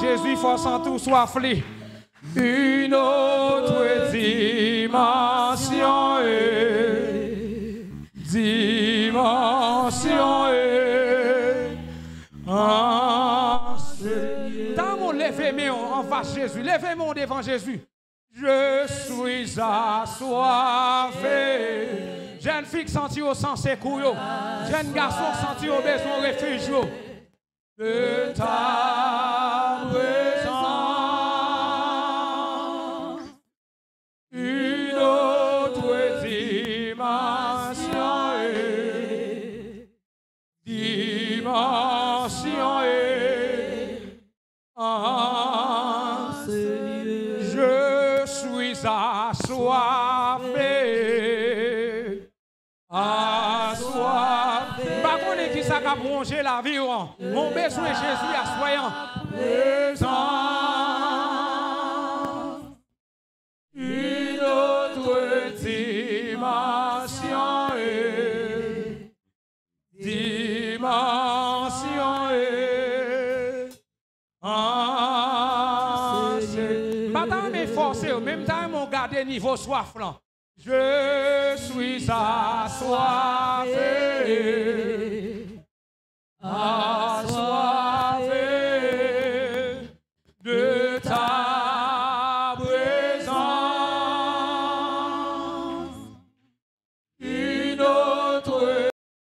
Jésus, faut sans tout soif une autre dimension, dans mon levez en face Jésus, levez-moi devant Jésus. Je suis assoiffé. Jeune fille senti au sens écou, jeune garçon senti au besoin refuge de ta présence, une autre dimension je suis assoiffé. Par contre, qui ça a bronché la vie, mon besoin Jésus à soyant présent. Une autre dimension Madame est forcée, même temps mon garder niveau soif là. Je suis assoiffé.